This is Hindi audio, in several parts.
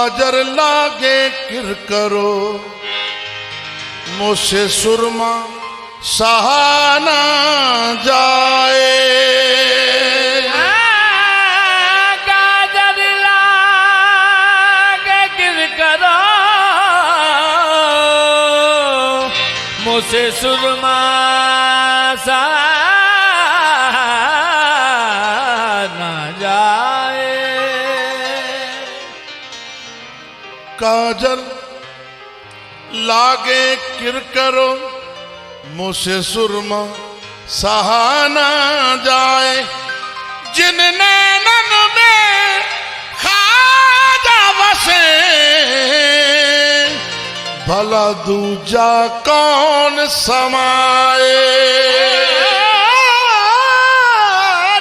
काजर लागे किर करो मुझसे सुरमा सहाना जाए। काजर लागे किर करो मुझसे सुरमा सहाना जाए। काजल लागे किर करो मुझसे सुरमा सहाना जाए। जिन नैनन में खाजा बसे भला दूजा कौन समाए।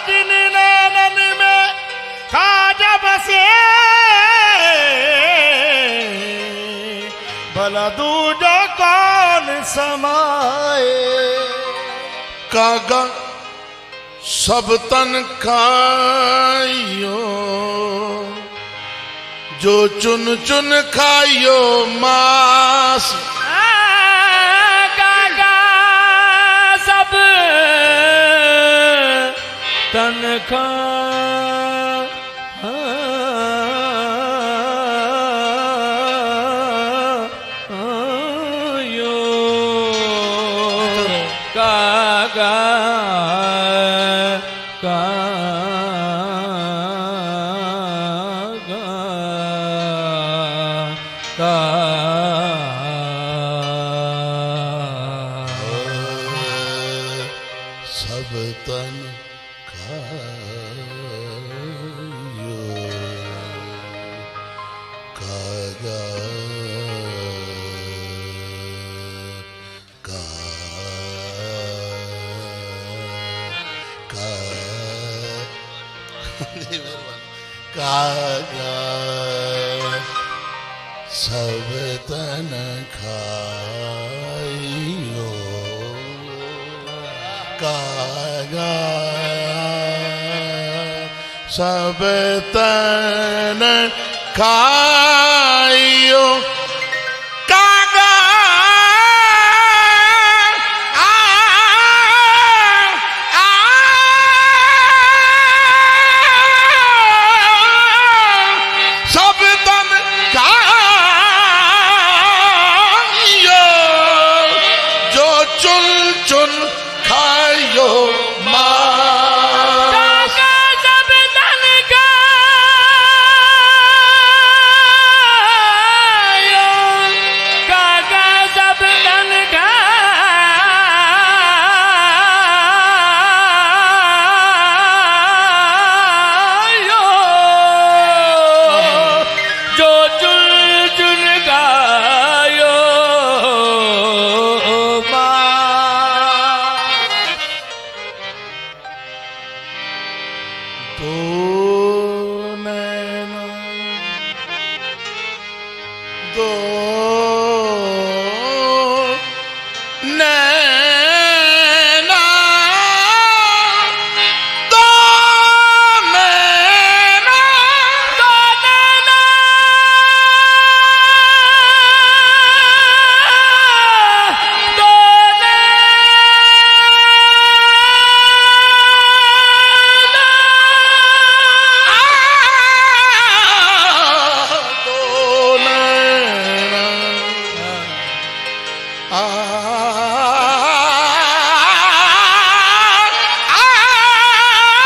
जिन नैनन में खाजा बसे भला दूजा कौन समाए। कागा सब तन खाइयो जो चुन चुन खाइयो मांस। कागा सब तन सब तन खाइयो कागा कागा सब तन खाइयो कागा सब तन खाइयो कागा सब तन खाइयो जो चुन चुन खाइयो मांस। सब तन खायो कागा सब तन खायो जो चुन चुन खायो दो नैना दो नैना दो नैना दो नैना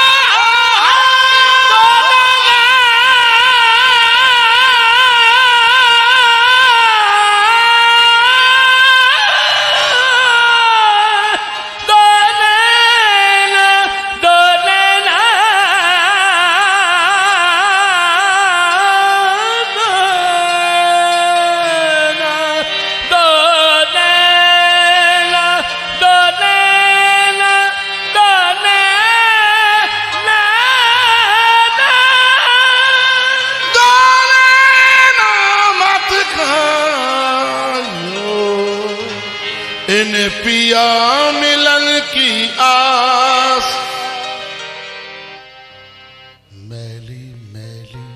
दो इन पिया मिलन की आस मैली मैली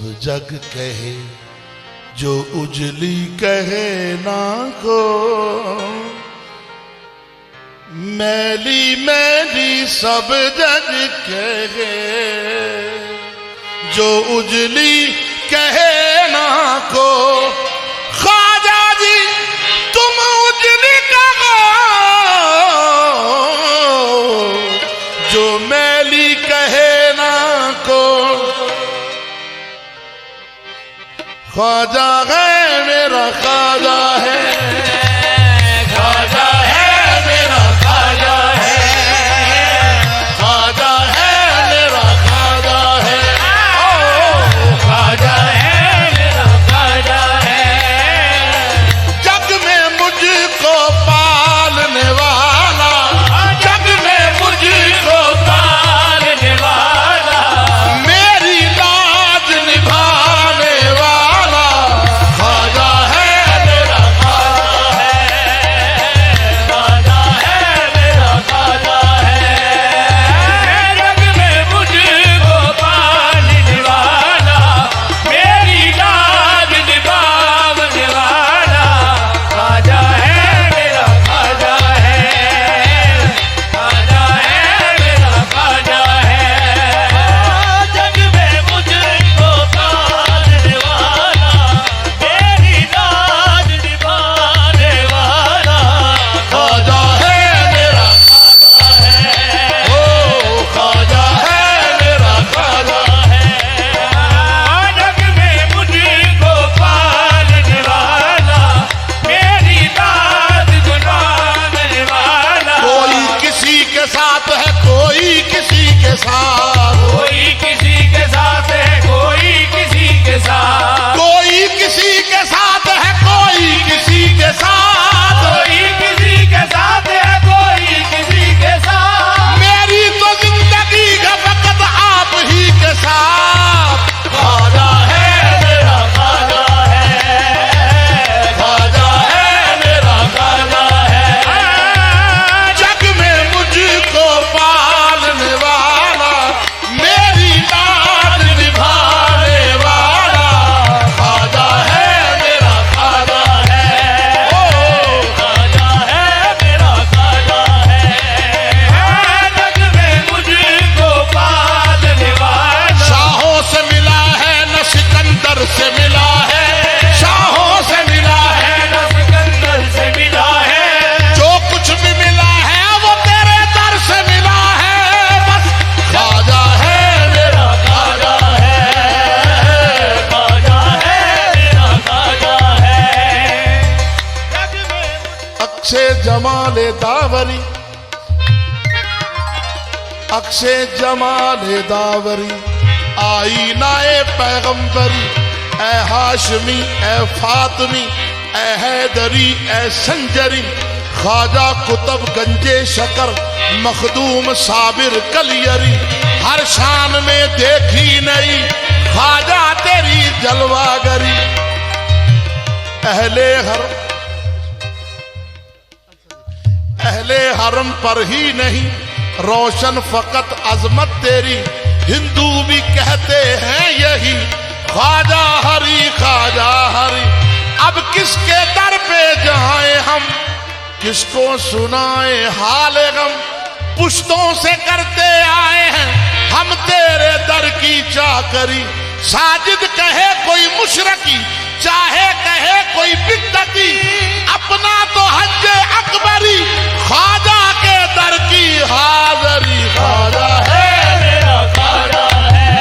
जग कहे जो उजली कहे ना को, मैली मैली सब जग कहे जो उजली कहे ना को। ख्वाजा जी तुम उजली कहो जो मैली कहे ना को। ख्वाजा है मेरा ख्वाजा है, ख्वाजा है मेरा ख्वाजा है, ख्वाजा है मेरा ख्वाजा है, ओ ख्वाजा है मेरा ख्वाजा है। जग में मुझको पालने वाला, जग में मुझको पालने वाला, मेरी लाज निभाने वाला, ख्वाजा है मेरा ख्वाजा है, ख्वाजा है मेरा ख्वाजा है। जग में मुझको पालने वाला, मेरी लाज निभाने वाला, ख्वाजा है मेरा ख्वाजा है, ख्वाजा है मेरा ख्वाजा है। जग में मुझको पालने वाला, मेरी लाज निभाने वाला, ख्वाजा है मेरा ख्वाजा है, ओ ख्वाजा है मेरा ख्वाजा है। जग में मुझको पालने वाला, मेरी लाज निभाने वाला। कोई किसी के साथ है, कोई किसी के साथ, कोई किसी के साथ है, कोई किसी के साथ, कोई किसी के साथ है, कोई किसी के साथ। कोई किसी के साथ है, कोई किसी के साथ। मेरी तो जिंदगी का वक्त आप ही के साथ। ख्वाजा है मेरा ख्वाजा है, ख्वाजा है मेरा ख्वाजा है। जग में मुझको पालने वाला, मेरी लाज निभाने वाला, ख्वाजा है मेरा ख्वाजा है, ओ ख्वाजा है मेरा ख्वाजा है। जग में मुझको पालने वाला, शाहों से मिला है न सिकंदर से मिला है, शाहों से मिला है, न सिकंदर से मिला है। जो कुछ भी मिला है वो तेरे दर से मिला है। बस ख्वाजा है मेरा ख्वाजा है, ख्वाजा है मेरा ख्वाजा है। अक्षय जमाले दावरी, अक्षय जमाले दावरी, आईनाए पैगंबरी, ए हाशमी ए फातमी, ए हैदरी ए संजरी, ख्वाजा कुतुब गंजे शकर, मखदूम साबिर कलियरी, हर शान में देखी नहीं ख्वाजा तेरी जलवागरी। अहले हरम पर ही नहीं रोशन फकत अजमत तेरी, हिंदू भी कहते हैं यही ख्वाजा हरी ख्वाजा हरी। अब किसके दर पे जाएं हम, किसको सुनाए हाल गम, पुश्तों से करते आए हैं हम तेरे दर की चाकरी। साजिद कहे कोई मुशरकी, चाहे कहे कोई बिद्दती, अपना तो हज अकबरी, ख्वाजा के दर की हाजरी। ख्वाजा है मेरा ख्वाजा है,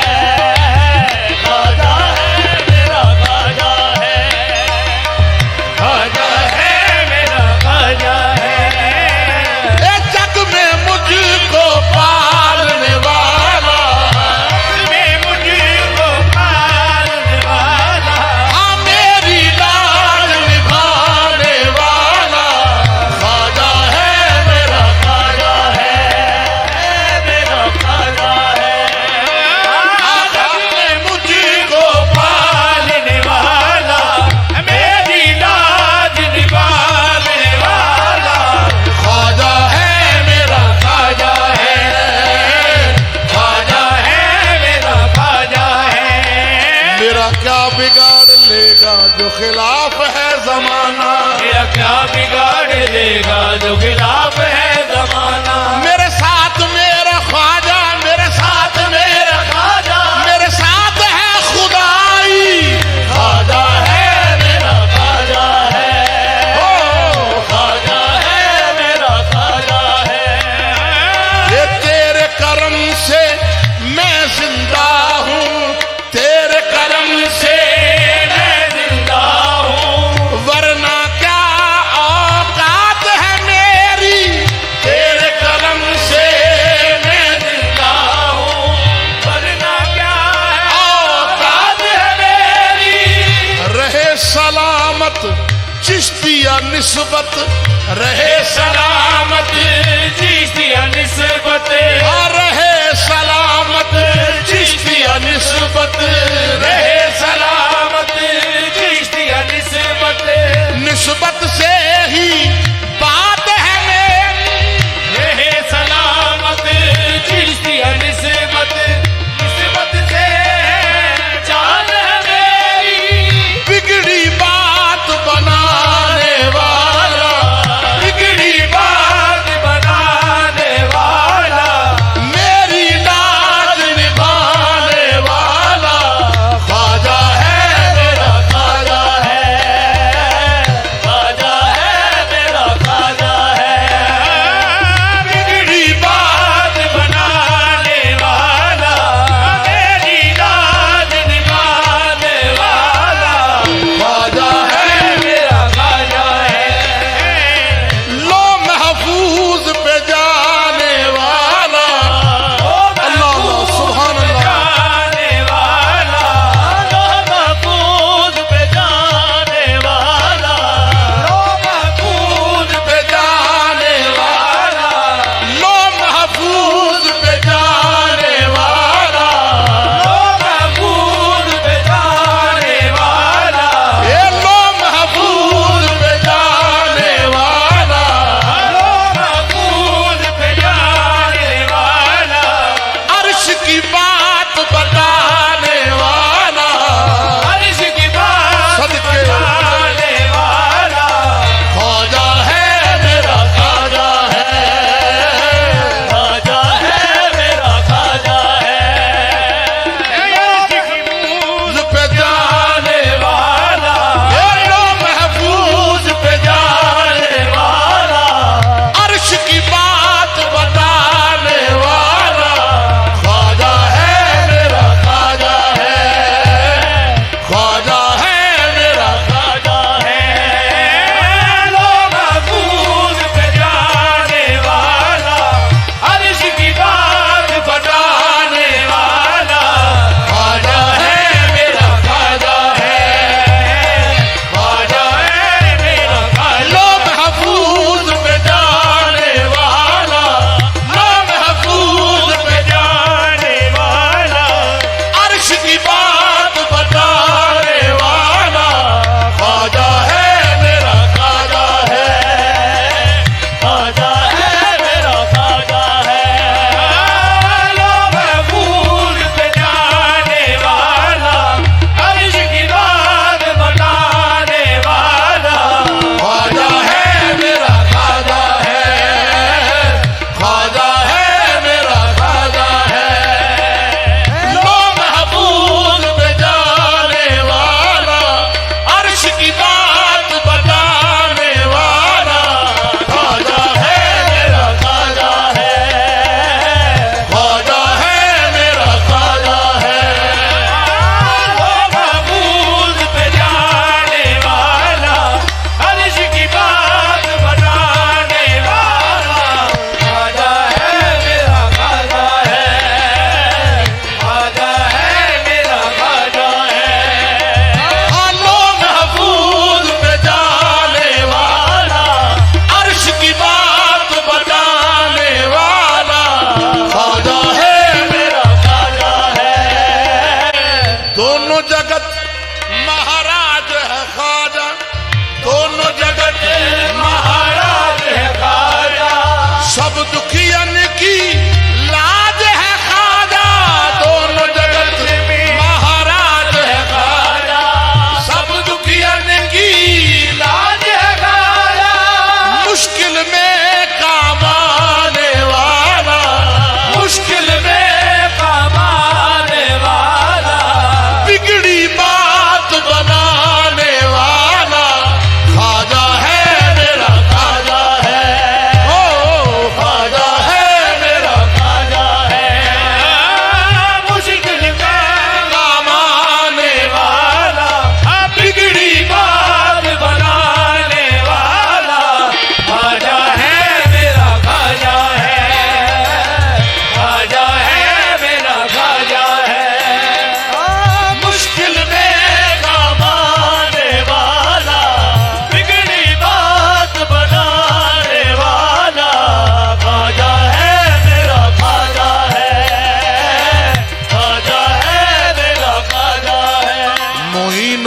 ख्वाजा है मेरा ख्वाजा है, ख्वाजा है मेरा ख्वाजा है। ए जग में मुझको पालने वाला, में मुझको पालने वाला, बिगाड़ लेगा जो खिलाफ है जमाना, मेरा क्या बिगाड़ लेगा जो खिलाफ है जमाना। मेरे साथ मेरा ख्वाजा, मेरे साथ मेरा खाजा मेरे साथ है खुदाई, खाजा है मेरा खाजा है, खाजा है मेरा खाजा है। ये तेरे करम से मैं जिंदा हूँ, तेरे करम से मैं जिंदा हूँ, वरना क्या औकात है मेरी, तेरे करम से मैं जिंदा हूँ, वरना क्या है औकात है मेरी। रहे सलामत चिश्तिया निस्बत, रहे सलामत चिश्तिया निस्बत, रहे सलामत चिश्तिया निस्बत, रहे सलामत चिश्तिया निस्बत, निस्बत से ही बात है मेरी, रहे सलामत चिश्तिया निस्बत, निस्बत से जान है मेरी। बिगड़ी बात बनाने वाला, बिगड़ी बात बनाने वाला, मेरी लाज निभाने वाला ख्वाजा है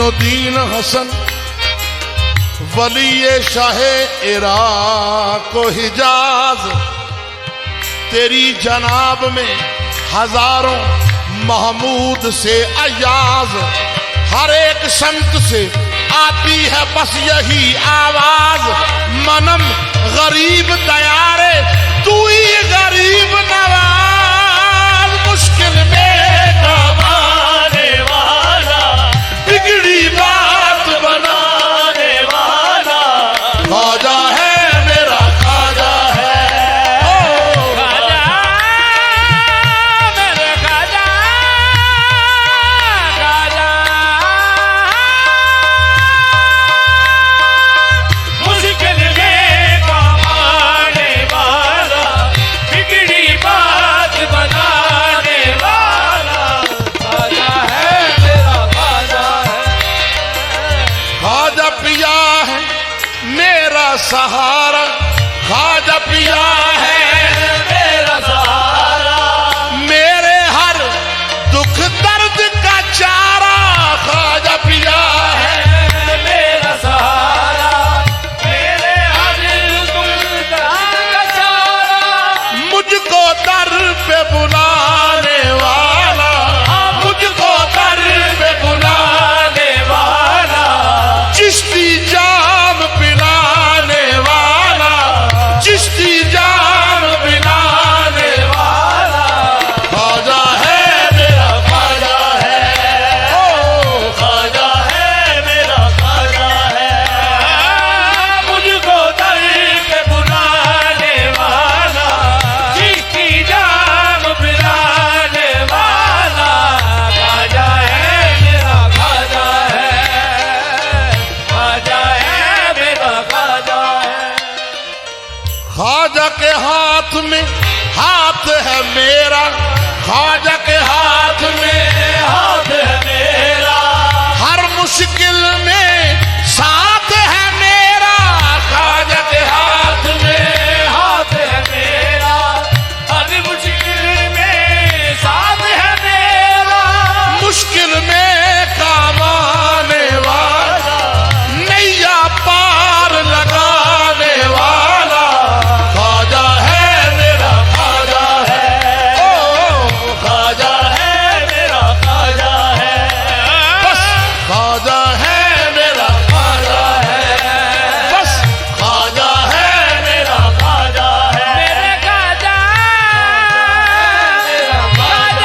मोइनुद्दीन हसन वली शाहे इराक हिजाज, तेरी जनाब में हजारों महमूद से अयाज, हर एक संत से आती है बस यही आवाज, मनम गरीब तैयारे तू ही गरीब नवाज, मुश्किल में कमाने वाला, बिगड़ी बात बनाने वाला, ख्वाजा है मेरा ख्वाजा है, ओ खाजा मेरे खाजा, खाजा मुश्किल में कमाने वाला, बिगड़ी बात बनाने वाला, खाजा है मेरा खाजा है, ख्वाजा पिया है मेरा सहारा, ख्वाजा पिया है मेरा सहारा, मेरे हर दुख दर्द का चारा, ख्वाजा पिया है मेरा सहारा, मेरे हर दुख दर्द का चारा, मुझको दर पे बुलाने वाला, मुझको दर पे बुलाने वाला, चिश्ती जाम पिलाने वाला, चिश्ती जाम पिलाने वाला, ख्वाजा है मेरा ख्वाजा है, ओ खाजा है मेरा खाजा है, मुझको दर पे बुलाने वाला, चिश्ती जाम पिलाने वाला, खाजा है मेरा खाजा है, खाजा है मेरा खाजा है, ख्वाजा के हाथ में हाथ है मेरा, ख्वाजा के हाथ में हाथ है मेरा, हर मुश्किल में साथ है मेरा, ख्वाजा के हाथ में हाथ है मेरा, हर मुश्किल में साथ है मेरा, मुश्किल में काम आने वाला, नैया पार लगाने वाला, ख्वाजा है मेरा ख्वाजा है, ओ खाजा है मेरा खाजा है, बस ख्वाजा है मेरा ख्वाजा है, बस ख्वाजा है मेरा खाजा है, मेरे खाजा मेरा खाजा,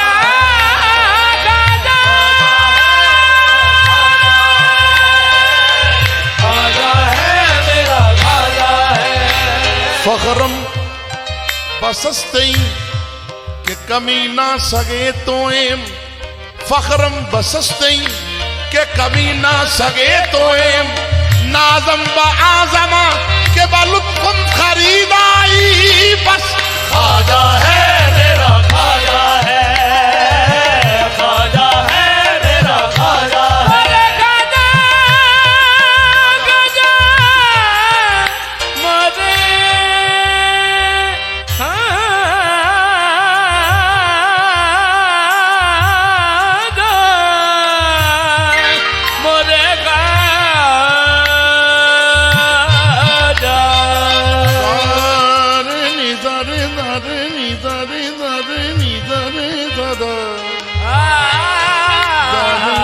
खाजा है मेरा खाजा है, फखरम बसस्तई के कमी ना सगे तोएम, फखरम बसस्तई के कमी ना सगे तोएम, नाजम ब आजमा के बलुत्फम खरीदाई, बस खाजा है मेरा खाजा है, खाजा है मेरा खाजा है, खाजा खाजा मोरे खाजा, मोरे खाजा, नि दरे दरे नि दरे दरे नि दरे ददा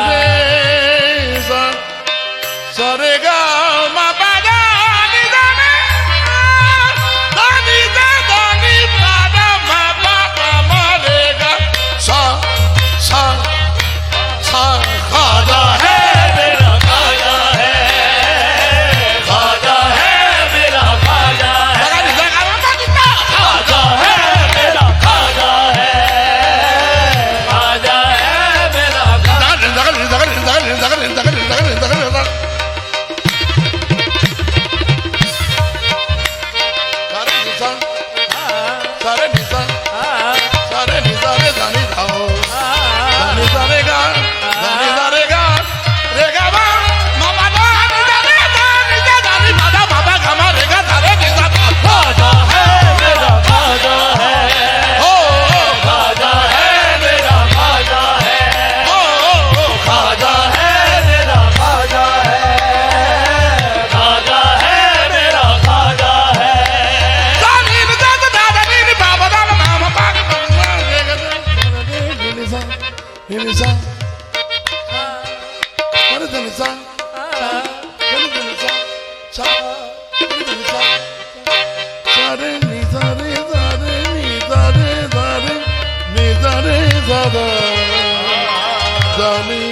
रे सा सरे गा मा पा गा नि दा मे दा नि दा दा नि पा दा मा पा पा मा रे गा सा सा सा ख्वाजा है मेरा खाजा है, खाजा है मेरा खाजा है, दा नि दा गा मा नि दा खाजा है मेरा खाजा है, खाजा है मेरा खाजा, दा नि दा गा नि दा गा नि दा गा नि दा गा नि दा गा नि दा गा नि दा गा नि दा सा सा सारे नी सारे सारे नी सारे सारे नी सारे सारे जानी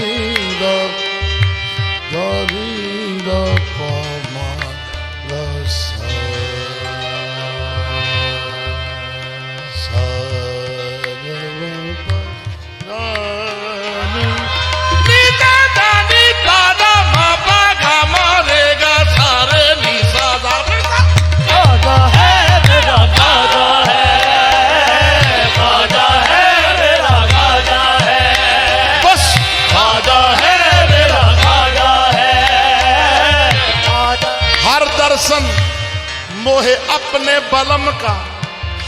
दा पमा रसा मोहे अपने बलम का,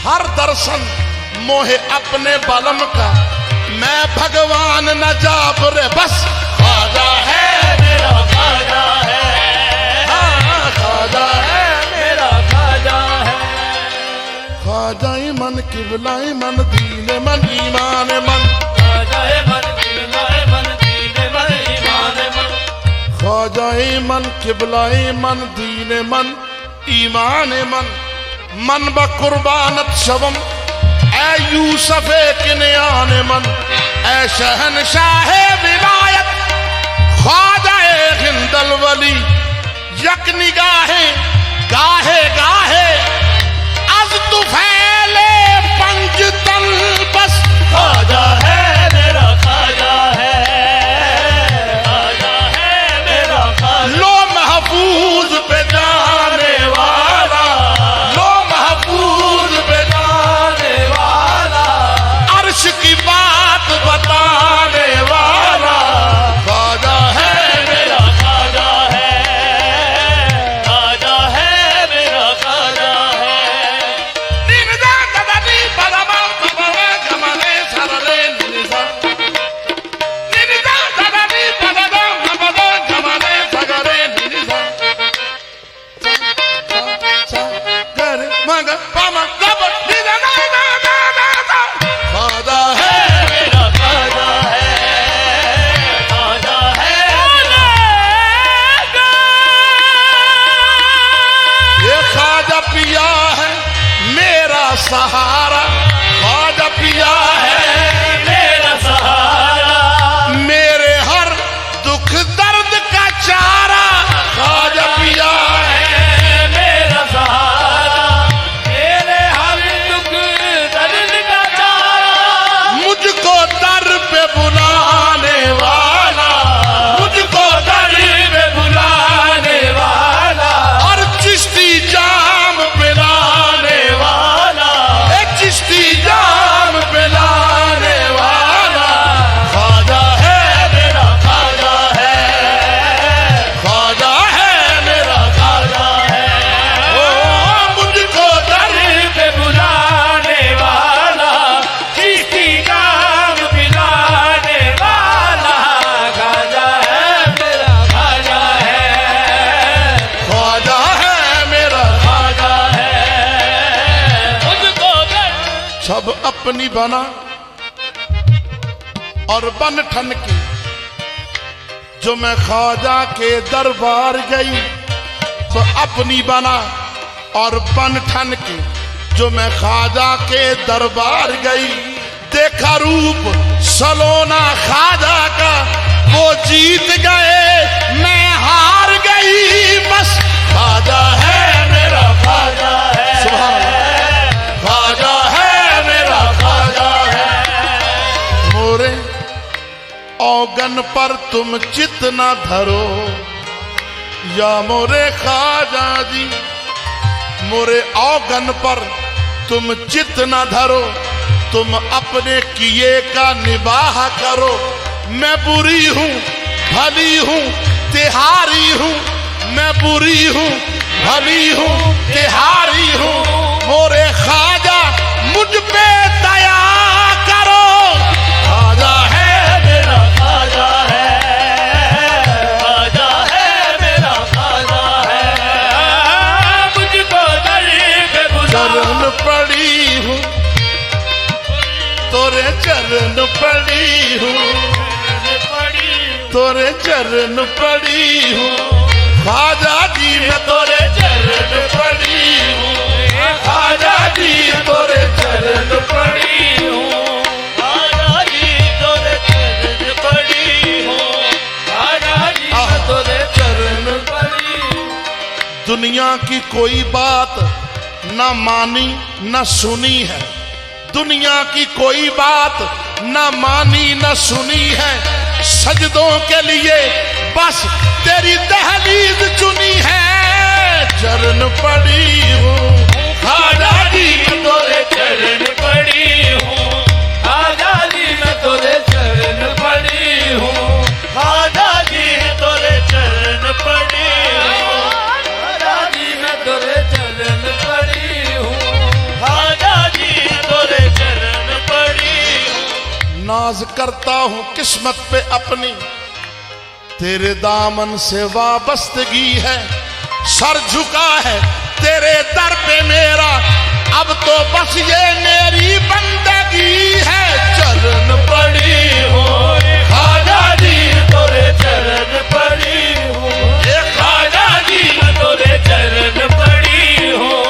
हर दर्शन मोहे अपने बलम का, मैं भगवान न जाप रे बस ख्वाजा है मेरा ख्वाजा है, हाँ ख्वाजा है मेरा ख्वाजा है। ख्वाजा मन किबलाए मन दीन मन ईमान मन, ख्वाजा मन किबलाए मन दीन मन ईमान मन, ख्वाजा मन किबलाए मन दीन मन ईमान मन, मन ब कुर्बानत शवम ए यूसुफ किनयान मन, ए शहनशाह विलायत ख्वाजा हिंदल वली, यक निगाहे गाहे गाहे अज तुफैले पंजतन बस ख्वाजा है मेरा ख्वाजा है, ख्वाजा है मेरा ख्वाजा। लो महफूज पे जाने वाला, लो महफूज पे जाने वाला, अर्श की बात बताने वाला ख्वाजा है मेरा ख्वाजा है, ख्वाजा है मेरा ख्वाजा है। निनजा ददनी बलमा बबवे गमने सरले निनजा, निनजा ददनी बलमा बबवे गमने सगरे निनजा, गर मग पमा गब निनजा ना ना ना ना, ख्वाजा है मेरा ख्वाजा है, ख्वाजा है। ये ख्वाजा पिया है मेरा सहारा, ख्वाजा पिया है मेरा सहारा, मेरे हर दुख दर्द का चारा, ख्वाजा पिया है मेरा सहारा, मेरे हर दुख दर्द का चारा, मुझको दर पे बुलाने वाला, मुझको दर पे बुलाने वाला, और चिश्ती जाम पिलाने वाला, एक चिश्ती जाम पिलाने वाला ख्वाजा है मेरा ख्वाजा है, ख्वाजा है मेरा ख्वाजा है। ओ मुझको दर पे बुलाने वाला, चिश्ती जाम पिलाने वाला ख्वाजा है मेरा ख्वाजा है, ख्वाजा है मेरा ख्वाजा है। मुझको दर सब अपनी बना और बन ठन के, जो मैं ख्वाजा के दरबार गई तो अपनी बना और बन ठन के, जो मैं ख्वाजा के दरबार गई, देखा रूप सलोना ख्वाजा का, वो जीत गए मैं हार गई बस ख्वाजा है मेरा ख्वाजा है, सुभान अल्लाह, ख्वाजा है मेरा ख्वाजा है। मोरे औगन पर तुम चित न धरो या मोरे ख्वाजा जी, मोरे औगन पर तुम चित न धरो, तुम अपने किए का निबाह करो, मैं बुरी हूँ भली हूँ तिहारी हूँ, मैं बुरी हूँ भली हूँ तिहारी हूँ, मोरे ख्वाजा मुझ पे दया करो, ख्वाजा है मेरा ख्वाजा है, ख्वाजा है मेरा ख्वाजा है। मुझको दर पे चरण पड़ी हूँ, तोरे चरण पड़ी हूँ, तोरे चरण पड़ी हूँ, ख्वाजा जी मैं तोरे चरण पड़ी हूँ, ख्वाजा जी तोरे चरण पड़ी हूँ, ख्वाजा जी तोरे चरण पड़ी हूँ, ख्वाजा जी मैं तोरे चरण पड़ी हूँ। दुनिया की कोई बात न मानी न सुनी है, दुनिया की कोई बात न मानी न सुनी है, सजदों के लिए बस तेरी दहलीज चुनी है। चरण पड़ी हूँ, ख्वाजा जी मैं तोरे चरण पड़ी हूँ, ख्वाजा जी मैं तोरे चरण पड़ी हूँ, ख्वाजा जी तोरे चरण पड़ी हूँ, ख्वाजा जी मैं तोरे चरण पड़ी हूँ, ख्वाजा जी तोरे चरण पड़ी हूँ। नाज करता हूँ किस्मत पे अपनी, तेरे दामन से वाबस्तगी है, सर झुका है तेरे दर पे मेरा, अब तो बस ये मेरी बंदगी है। चरण पड़ी हूँ, ख्वाजा जी तोरे चरण पड़ी हूँ, ख्वाजा जी मैं तोरे चरण पड़ी हूँ,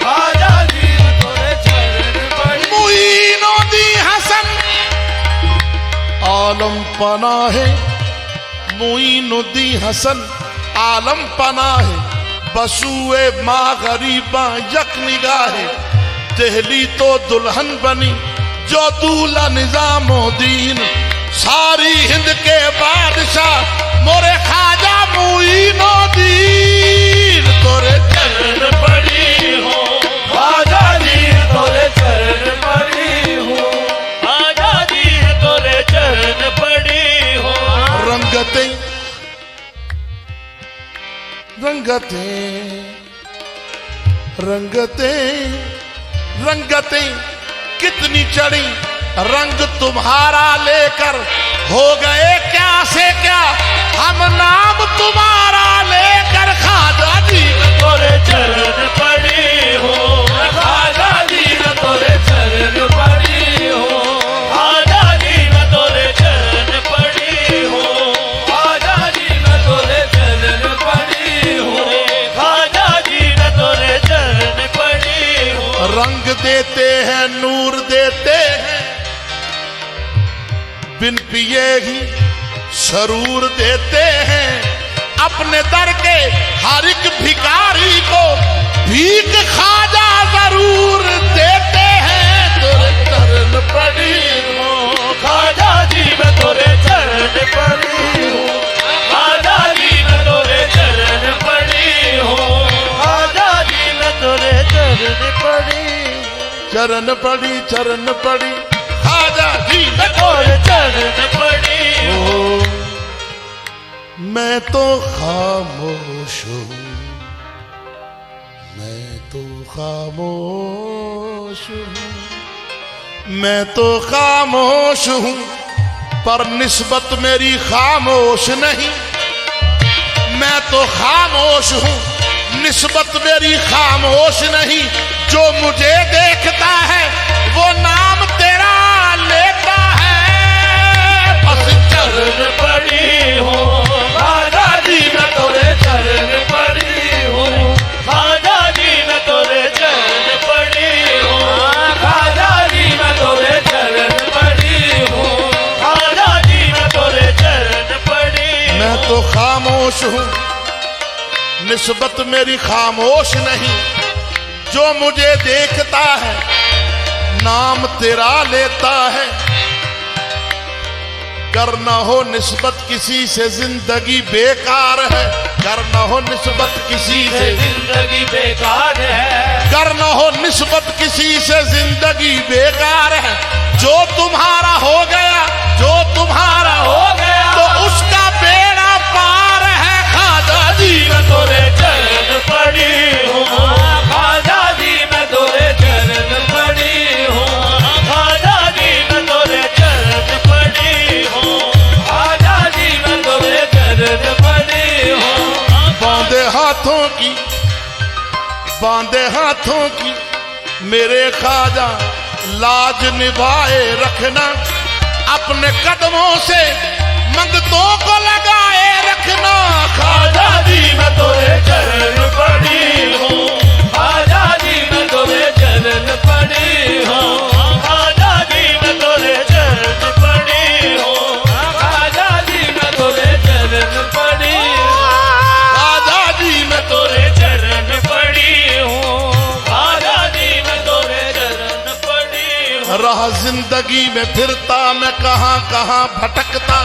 ख्वाजा जी तोरे चरण पड़ी। मुईनुद्दीन हसन आलम पनाहे, मुईनुद्दीन हसन आलम पनाहे, बसुए माँ गरीबा यक निगाहे, दहली तो दुल्हन बनी जो दूल्हा निजामुद्दीन, सारी हिंद के बादशाह मोरे ख्वाजा मुईनुद्दीन तोरे चरण पड़ी हूँ, ख्वाजा जी तोरे चरण पड़ी हूँ, ख्वाजा जी तोरे चरण पड़ी हूँ। रंगते रंगते रंगते रंगते कितनी चढ़ी, रंग तुम्हारा लेकर हो गए क्या से क्या, हम नाम तुम्हारा लेकर ख्वाजा जी तोरे चरण पड़ी हूँ, ख्वाजा जी तोरे चरण पड़ी हूँ, ख्वाजा जी तोरे चरण पड़ी हूँ, ख्वाजा जी तोरे चरण पड़ी हूँ, ख्वाजा जी तोरे चरण पड़ी हूँ। रंग देते हैं नूर देते हैं, बिन पिए ही सरूर देते हैं, अपने दर के हर एक भिखारी को भीख ख्वाजा जरूर देते हैं। तोरे चरण पड़ी हूँ, ख्वाजा जी मैं तोरे चरण पड़ी हूँ, ख्वाजा जी मैं तोरे चरण पड़ी हूँ, ख्वाजा जी मैं तोरे चरण पड़ी हूँ। चरण पड़ी ख्वाजा जी मैं तोरे चरण पड़ी हूँ। मैं तो खामोश हूँ, मैं तो खामोश हूँ, मैं तो खामोश हूँ, पर निस्बत मेरी खामोश नहीं, मैं तो खामोश हूँ, निस्बत मेरी खामोश नहीं, जो मुझे देखता है वो नाम तेरा लेता है। बस चरण पड़ी हूँ, ख्वाजा जी मैं तोरे चरण पड़ी हूँ, ख्वाजा जी मैं तोरे चरण पड़ी हूँ, ख्वाजा जी मैं तोरे चरण पड़ी हूँ, ख्वाजा जी मैं तोरे चरण पड़ी हूँ। मैं तो खामोश हूँ, निस्बत मेरी खामोश नहीं, जो मुझे देखता है नाम तेरा लेता है। गर न हो निस्बत किसी से जिंदगी बेकार है, गर न हो निस्बत किसी से जिंदगी बेकार है, गर न हो निस्बत किसी से जिंदगी बेकार है, जो तुम्हारा हो गया, जो तुम्हारा हो गया तो उसका बेड़ा पार है। ख्वाजा जी मैं तोरे चरण पड़ी हूँ, ख्वाजा जी मैं तोरे चरण पड़ी हूँ, ख्वाजा जी मैं तोरे चरण पड़ी हूँ, ख्वाजा जी मैं तोरे चरण पड़ी हूँ। बांधे हाथों की मेरे ख्वाजा लाज निभाए रखना, अपने कदमों से मंगतों को लगाए रखना ख्वाजा जी मैं तोरे चरण पड़ी हूँ ख्वाजा जी मैं तोरे चरण पड़ी हूँ ख्वाजा जी मैं तोरे चरण पड़ी हूँ ख्वाजा जी मैं तोरे चरण पड़ी ख्वाजा जी मैं तोरे चरण पड़ी हूँ ख्वाजा जी मैं तोरे चरण पड़ी हूँ। रहा जिंदगी में फिरता मैं कहाँ कहाँ भटकता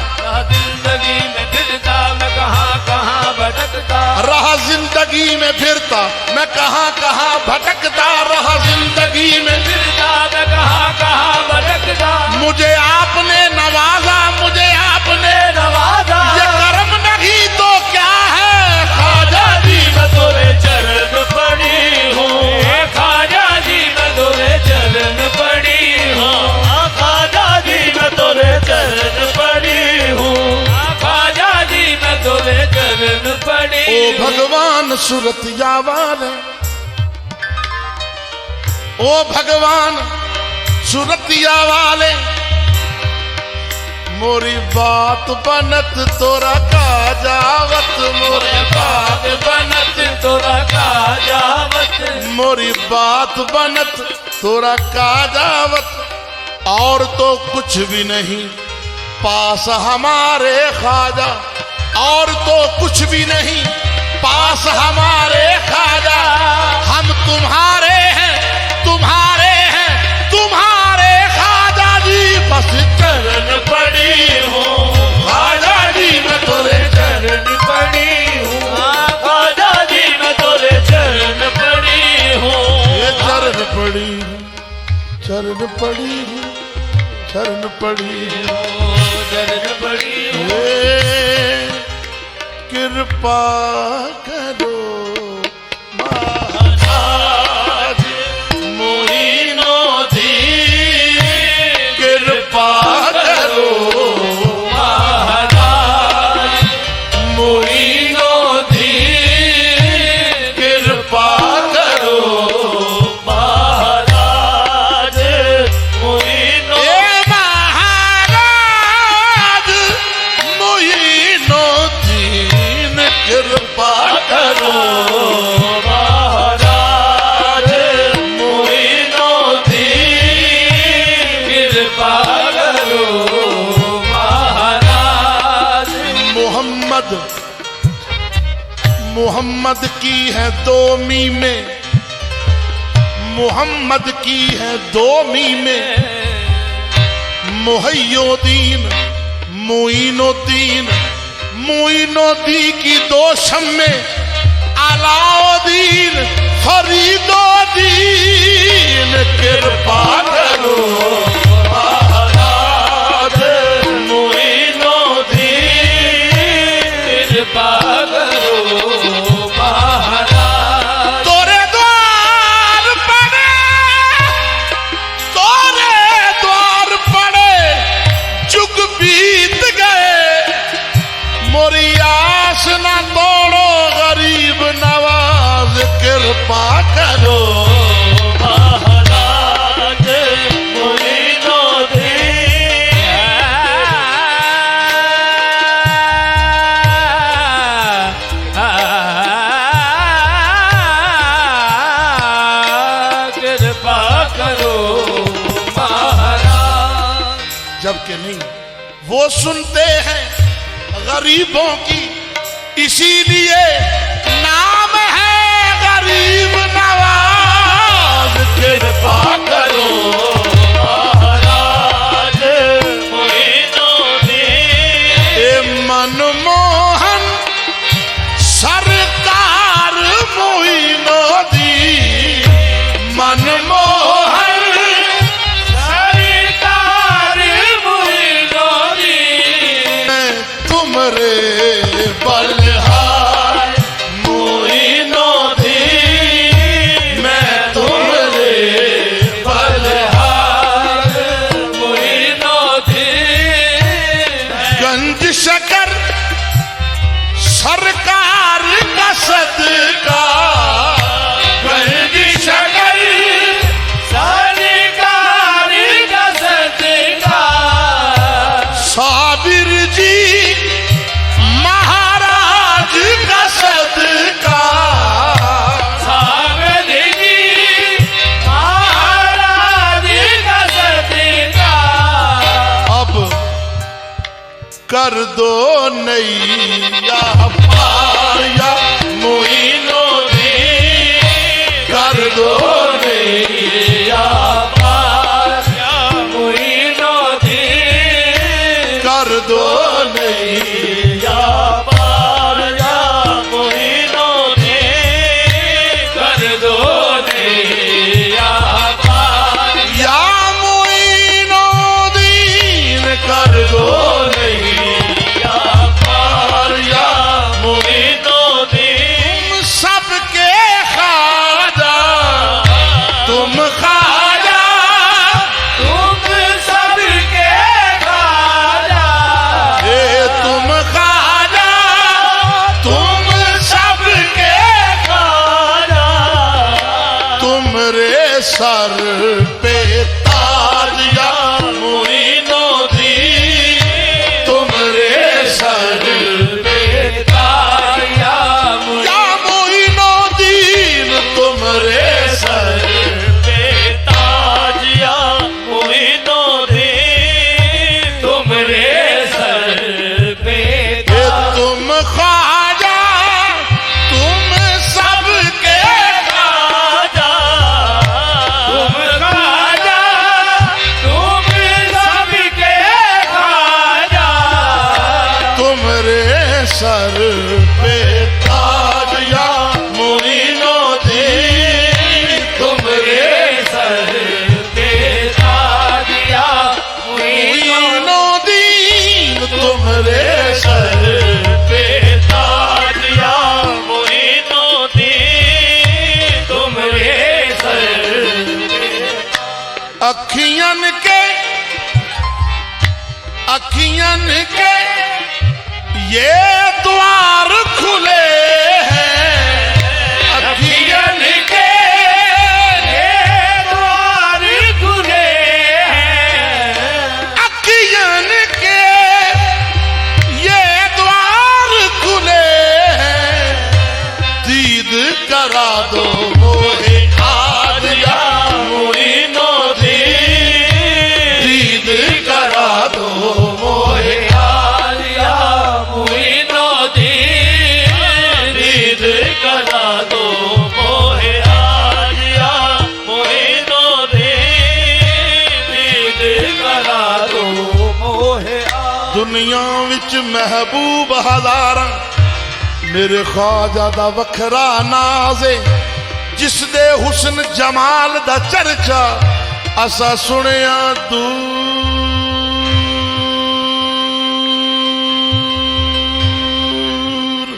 जिंदगी में फिरता मैं कहाँ कहाँ भटकता रहा जिंदगी में फिरता मैं कहाँ कहाँ भटकता रहा जिंदगी में फिरता मैं कहाँ कहाँ भटकता मुझे आपने नवाजा मुझे आपने नवाजा ये कर्म नहीं तो क्या है ख्वाजा जी मैं तोरे चरण पड़ी हूँ ख्वाजा जी मैं तोरे चरण पड़ी हूँ ख्वाजा जी मैं तोरे चरण पड़ी हूँ ख्वाजा जी मैं तोरे चरण पड़ी ओ भगवान सुरतिया वाले ओ भगवान सुरतिया वाले मोरी बात बनत तोरा का जावत मोरी बात बनत तोरा का जावत मोरी बात बनत तोरा का जावत और तो कुछ भी नहीं पास हमारे ख्वाजा और तो कुछ भी नहीं पास हमारे ख्वाजा हम तुम्हारे हैं तुम्हारे हैं तुम्हारे ख्वाजा जी बस चरण पड़ी हूँ ख्वाजा जी मैं तोरे चरण पड़ी हूँ ख्वाजा जी मैं तोरे चरण पड़ी हूँ ये चरण पड़ी हूँ चरण पड़ी हूँ चरण पड़ी हूँ चरण पड़ी हूँ कृपा करो महाराज मोहिनो दी कृपा करो महाराज मोहिनो दी कृपा करो महाराज मोहिनो ए महाराज मोहिनो दीन कृपा करो महाराज मोहिनो दी कृपा करो महाराज मोहम्मद मोहम्मद की है दो मीमें मोहम्मद की है दो मीमें मुहैयोदीन मुइनुद्दीन मुइनुद्दीन की दो शम्मे अलाउद्दीन फरीदुद्दीन कृपा करो महाराज मोइनुद्दीन कृपा करो महाराज तोरे द्वार पड़े जुग बीत गए मोरी आस न तोड़ो गरीब नवाज कृपा करो महाराज कृपा करो महाराज जबकि नहीं वो सुनते हैं गरीबों की इसीलिए नाम है गरीब नवाज कृपा करो महाराज मोइनुद्दीन ए मनमोहन सरकार मोइनुद्दीन मनमोहन सरकार मोइनुद्दीन तुमरे बलहार कर दो नैया पार या मोइनुद्दीन कर दो नैया पार या मोइनुद्दीन कर दो नैया पार या मोइनुद्दीन कर दो नैया पार या मोइनुद्दीन कर दो नैया पार या मोइनुद्दीन सबके खाजा तुम खाजा तुम सबके खाजा ये तुम खाजा तुम सबके खाजा तुमरे सर पे ताज या मोइनुद्दीन तुमरे सर पे ताज या या मोइनुद्दीन तुमरे सर पे ताज या मोइनुद्दीन तुमरे सर पे ये ताज तुम ख्वाजा तुम सबके खाजा तुम खाजा तुम सबके खाजा तुमरे सर पे ताज या मोइनुद्दीन तुमरे सर पे ताज या मोइनुद्दीन तुमरे सर पे ताज या मोइनुद्दीन तुमरे सर अखियन के ये द्वार खुले हैं अखियन के द्वार खुले हैं अखियन के ये द्वार खुले हैं दीद करा दो मोहे आज या मोइनुद्दीन दीद करा दो मोहे आज या मोइनुद्दीन दीद करा दो मोहे आज या मोइनुद्दीन दीद करा दो मोहे आज दुनिया विच महबूब हजारां मेरे ख्वाजा दा वखरा नाज़े जिस दे हुस्न जमाल दा चर्चा असा सुनिया दूर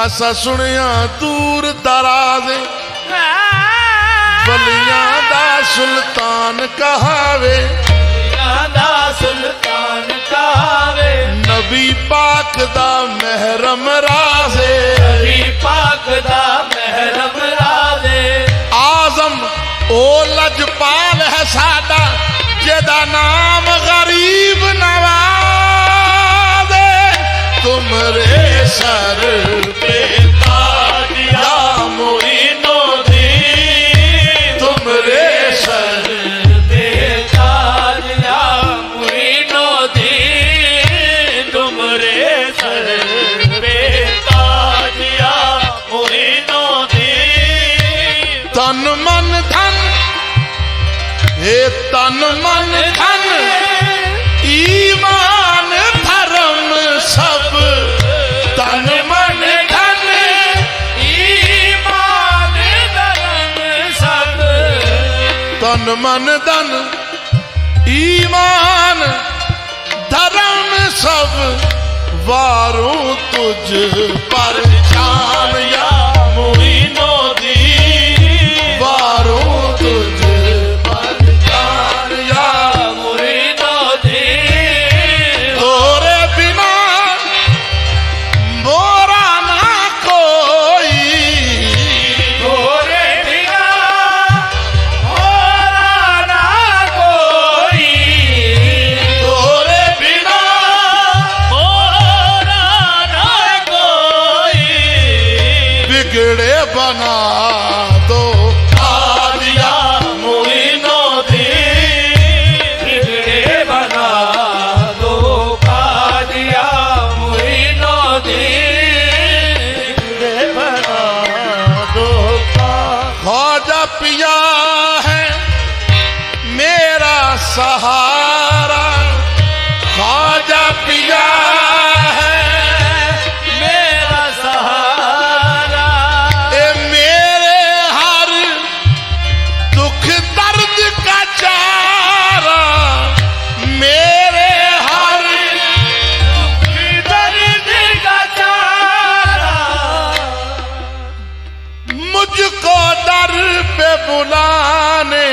असा सुनिया दूर दराजे बलियां दा सुल्तान कहावे दा सुल्तान कावे नबी पाक दा महरम राज़े नबी पाक दा महरम राज़े आजम ओ लजपाल है सादा जेदा नाम गरीब नवाज़े तुमरे सर पे ताज या मोइनुद्दीन तुमरे सर पे ताज या मोइनुद्दीन तुमरे सर पे ताज या मोइनुद्दीन तन मन धन हे तन मन धन ईमान धर्म सब तन मन धन ईमान धर्म सब तन मन धन ईमान धर्म सब वारूं तुझ पर जान या मोइनुद्दीन वारूं तुझ पर जान या मोइनुद्दीन तोरे बिना मोरा ना कोई तोरे बिना होरा ना कोई तोरे बिना होरा ना कोई बिगड़े बना दो आज या मोइनुद्दीन बिगड़े बना दो काज सहारा ख्वाजा पिया है मेरा सहारा। ए मेरे हर दुख दर्द का चारा, मेरे हर दर्द का चारा, मुझको दर पे बुलाने